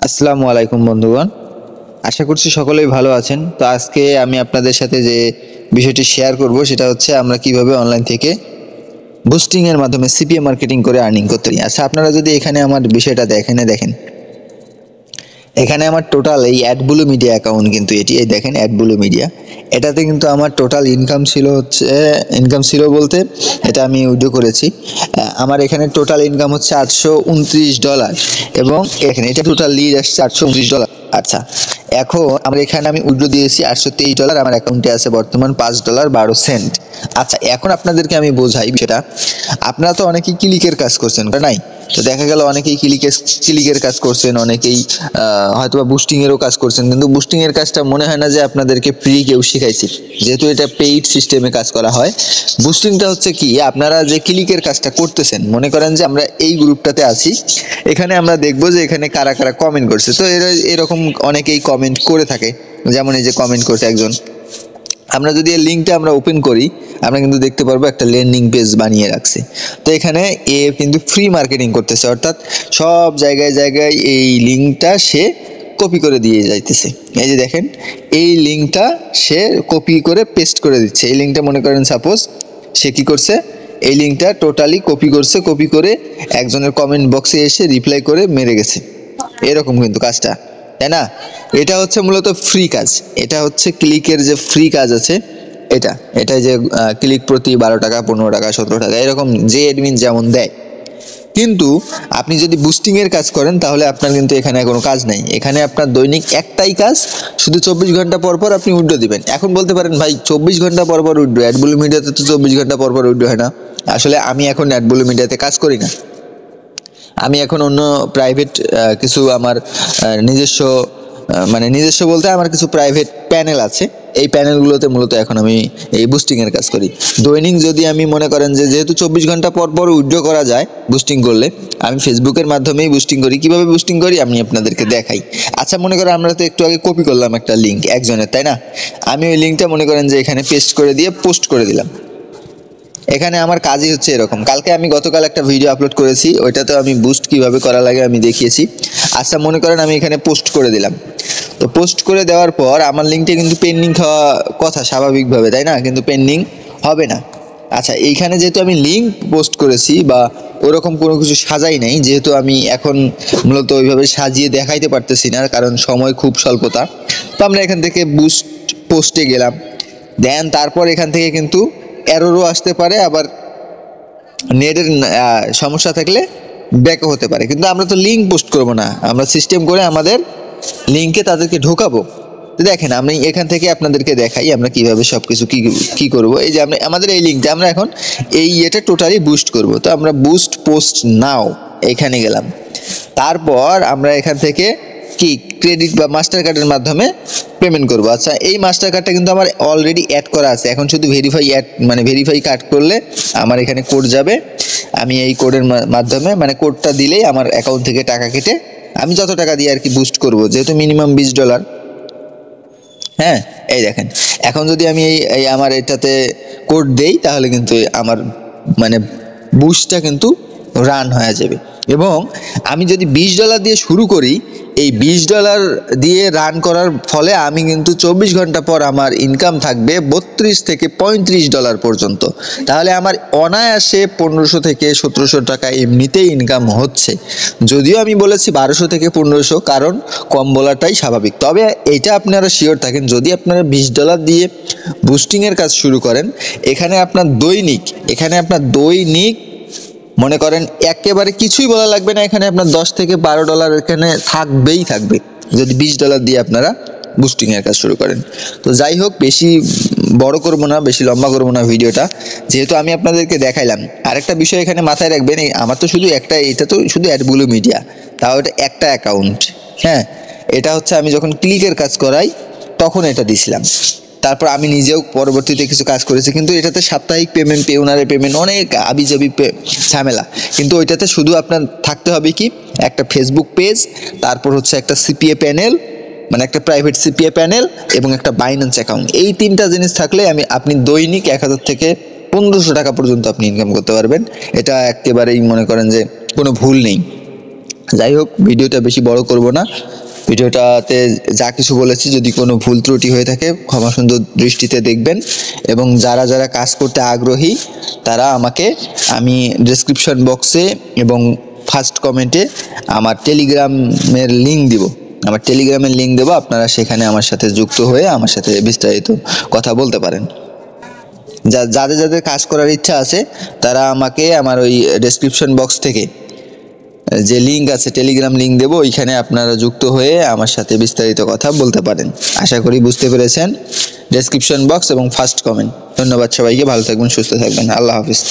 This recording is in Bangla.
আসসালামু আলাইকুম বন্ধুগণ, আশা করছি সকলেই ভালো আছেন। তো আজকে আমি আপনাদের সাথে যে বিষয়টি শেয়ার করব সেটা হচ্ছে আমরা কিভাবে অনলাইন থেকে বুস্টিং এর মাধ্যমে সিপিএ মার্কেটিং করে আর্নিং করতে পারি। আচ্ছা, আপনারা যদি এখানে আমার বিষয়টা দেখেন, এখানে আমার টোটাল এই অ্যাডব্লু মিডিয়া অ্যাকাউন্ট, কিন্তু এটি এই দেখেন অ্যাডব্লু মিডিয়া, এটাতে কিন্তু আমার টোটাল ইনকাম ছিল বলতে এটা আমি উইথড্র করেছি। আমার এখানে টোটাল ইনকাম হচ্ছে $829 এবং এখানে এটা টোটাল লিড আসছে $829। আচ্ছা, এখন আমরা এখানে আমি উইথড্র দিয়েছি $823। আমার অ্যাকাউন্টে আছে বর্তমান $5.12। আচ্ছা, এখন আপনাদেরকে আমি বোঝাই বিষয়টা। আপনারা তো অনেকেই ক্লিকের কাজ করছেন নাই? তো দেখা গেল অনেকেই ক্লিকের কাজ করছেন, অনেকেই হয়তোবা বুস্টিং এরও কাজ করছেন, কিন্তু বুস্টিং এর কাজটা মনে হয় না যে আপনাদেরকে ফ্রি কেউ শিখাইছে, যেহেতু এটা পেইড সিস্টেমে কাজ করা হয়। বুস্টিংটা হচ্ছে কি, আপনারা যে ক্লিকের কাজটা করতেছেন, মনে করেন যে আমরা এই গ্রুপটাতে আছি, এখানে আমরা দেখবো যে এখানে কারা কারা কমেন্ট করছে। তো এরকম অনেকেই কমেন্ট করে থাকে, যেমন এই যে কমেন্ট করছে একজন। আমরা যদি এই লিঙ্কটা আমরা ওপেন করি, আমরা কিন্তু দেখতে পারবো একটা ল্যান্ডিং পেজ বানিয়ে রাখছে। তো এখানে এ কিন্তু ফ্রি মার্কেটিং করতেছে, অর্থাৎ সব জায়গায় এই লিঙ্কটা সে কপি করে দিয়ে যাইতেছে। এই যে দেখেন, এই লিঙ্কটা সে কপি করে পেস্ট করে দিচ্ছে। এই লিঙ্কটা মনে করেন সাপোজ সে কি করছে, এই লিঙ্কটা টোটালি কপি করে একজনের কমেন্ট বক্সে এসে রিপ্লাই করে মেরে গেছে। এরকম কিন্তু কাজটা, তাই না? এটা হচ্ছে মূলত ফ্রি কাজ। এটা হচ্ছে ক্লিকের যে ফ্রি কাজ আছে, এটা যে ক্লিক প্রতি 12 টাকা, 15 টাকা, 17 টাকা, এরকম যে অ্যাডমিন যেমন দেয়। কিন্তু আপনি যদি বুস্টিং এর কাজ করেন তাহলে আপনার কিন্তু এখানে কোনো কাজ নাই। এখানে আপনার দৈনিক একটাই কাজ, শুধু 24 ঘন্টা পর পর আপনি উইথড্র দিবেন। এখন বলতে পারেন ভাই 24 ঘন্টা পর পর উইথড্র, অ্যাডব্লু মিডিয়াতে তো 24 ঘন্টা পর পর উইথড্র হয় না। আসলে আমি এখন অ্যাডব্লু মিডিয়াতে কাজ করি না, আমি এখন অন্য প্রাইভেট কিছু আমার নিজস্ব বলতে আমার কিছু প্রাইভেট প্যানেল আছে। এই প্যানেলগুলোতে মূলত এখন আমি এই বুস্টিং এর কাজ করি। দৈনিক যদি আমি মনে করেন যে যেহেতু 24 ঘন্টা পর পর উইথড্র করা যায় বুস্টিং করলে, আমি ফেসবুকের মাধ্যমেই বুস্টিং করি। কিভাবে বুস্টিং করি আমি আপনাদেরকে দেখাই। আচ্ছা, মনে করেন আমরা তো একটু আগে কপি করলাম একটা লিঙ্ক একজনের, তাই না? আমি ওই লিঙ্কটা মনে করেন যে এখানে পেস্ট করে দিয়ে পোস্ট করে দিলাম। এখানে আমার কাজই হচ্ছে এরকম। আমি গতকাল একটা ভিডিও আপলোড করেছি, ওইটাতে আমি বুস্ট কিভাবে করা লাগে আমি দেখিয়েছি। আচ্ছা, মনে করেন আমি এখানে পোস্ট করে দিলাম। তো পোস্ট করে দেওয়ার পর আমার লিঙ্কটা কিন্তু পেন্ডিং হওয়া কথা স্বাভাবিকভাবে, তাই না? কিন্তু পেন্ডিং হবে না। আচ্ছা, এইখানে যেহেতু আমি লিঙ্ক পোস্ট করেছি বা ওরকম কোনো কিছু সাজাই নাই, যেহেতু আমি এখন মূলত ওইভাবে সাজিয়ে দেখাইতে পারতেছি না, কারণ সময় খুব স্বল্পতা। তো আমরা এখান থেকে বুস্ট পোস্টে গেলাম, দেন তারপর এখান থেকে কিন্তু এররও আসতে পারে, আবার নেটের সমস্যা থাকলে ব্যাকও হতে পারে। কিন্তু আমরা তো লিঙ্ক পোস্ট করব না, আমরা সিস্টেম করে আমাদের লিঙ্কে তাদেরকে ঢোকাবো। দেখেন, আমি এখান থেকে আপনাদেরকে দেখাই আমরা কিভাবে সবকিছু কি করব। এই যে আমাদের এই লিঙ্কটা আমরা এখন এটা টোটালি বুস্ট করব। তো আমরা বুস্ট পোস্ট নাও এখানে গেলাম, তারপর আমরা এখান থেকে কি ক্রেডিট বা মাস্টার কার্ডের মাধ্যমে পেমেন্ট করব। আচ্ছা, এই মাস্টার কার্ডটা কিন্তু আমার অলরেডি অ্যাড করা আছে, এখন শুধু ভেরিফাই কার্ড করলে আমার এখানে কোড যাবে। আমি এই কোডের মাধ্যমে কোডটা দিলেই আমার অ্যাকাউন্ট থেকে টাকা কেটে আমি যত টাকা দিয়ে আর কি বুস্ট করব, যেহেতু মিনিমাম $20। হ্যাঁ, এই দেখেন, এখন যদি আমি এই আমার এটাতে কোড দেই তাহলে কিন্তু আমার বুস্টটা কিন্তু রান হয়ে যাবে। এবং আমি যদি $20 দিয়ে শুরু করি, এই $20 দিয়ে রান করার ফলে আমি কিন্তু 24 ঘন্টা পর আমার ইনকাম থাকবে $32 থেকে $35 পর্যন্ত। তাহলে আমার অনায়াসে 1500 থেকে 1700 টাকা এমনিতেই ইনকাম হচ্ছে। যদিও আমি বলেছি 1200 থেকে 1500, কারণ কম বলাটাই স্বাভাবিক। তবে এটা আপনারা শিওর থাকেন, যদি আপনারা $20 দিয়ে বুস্টিংয়ের কাজ শুরু করেন, এখানে আপনার দৈনিক মনে করেন একেবারে কিছুই বলা লাগবে না, এখানে আপনার $10 থেকে $12 এখানে থাকবে, যদি $20 দিয়ে আপনারা বুস্টিং এর কাজ শুরু করেন। তো যাই হোক, বেশি বড় করব না, বেশি লম্বা করব না ভিডিওটা, যেহেতু আমি আপনাদেরকে দেখাইলাম। আরেকটা বিষয় এখানে মাথায় রাখবেন, আমার তো শুধু এটা তো শুধু অ্যাডব্লু মিডিয়া, তাও এটা একটা অ্যাকাউন্ট। হ্যাঁ, এটা হচ্ছে আমি যখন ক্লিকের কাজ করাই তখন এটা দিছিলাম। তারপর আমি নিজেও পরবর্তীতে কিছু কাজ করেছি, কিন্তু এটাতে সাপ্তাহিক পেমেন্ট, পেওনারের পেমেন্ট, অনেক আবিজাবি ঝামেলা। কিন্তু ওইটাতে শুধু আপনার থাকতে হবে কি একটা ফেসবুক পেজ, তারপর হচ্ছে একটা সিপিএ প্যানেল, একটা প্রাইভেট সিপিএ প্যানেল এবং একটা বাইন্যান্স অ্যাকাউন্ট। এই তিনটা জিনিস থাকলে আপনি দৈনিক 1000 থেকে 1500 টাকা পর্যন্ত আপনি ইনকাম করতে পারবেন। এটা একেবারেই মনে করেন যে কোনো ভুল নেই। যাই হোক, ভিডিওটা বেশি বড় করব না। ভিডিওটাতে যা কিছু বলেছি যদি কোনো ভুল ত্রুটি হয়ে থাকে ক্ষমা সুন্দর দৃষ্টিতে দেখবেন। এবং যারা যারা কাজ করতে আগ্রহী তারা আমাকে, আমি ডেসক্রিপশন বক্সে এবং ফার্স্ট কমেন্টে আমার টেলিগ্রামের লিঙ্ক দিব, আপনারা সেখানে আমার সাথে যুক্ত হয়ে আমার সাথে বিস্তারিত কথা বলতে পারেন। যাদের যাদের কাজ করার ইচ্ছা আছে তারা আমাকে আমার ওই ডেসক্রিপশন বক্স থেকে যে লিঙ্ক আছে, টেলিগ্রাম লিঙ্ক দেবো, ওইখানে আপনারা যুক্ত হয়ে আমার সাথে বিস্তারিত কথা বলতে পারেন। আশা করি বুঝতে পেরেছেন। ডেসক্রিপশন বক্স এবং ফার্স্ট কমেন্ট। ধন্যবাদ সবাইকে, ভালো থাকবেন, সুস্থ থাকবেন, আল্লাহ হাফিজ।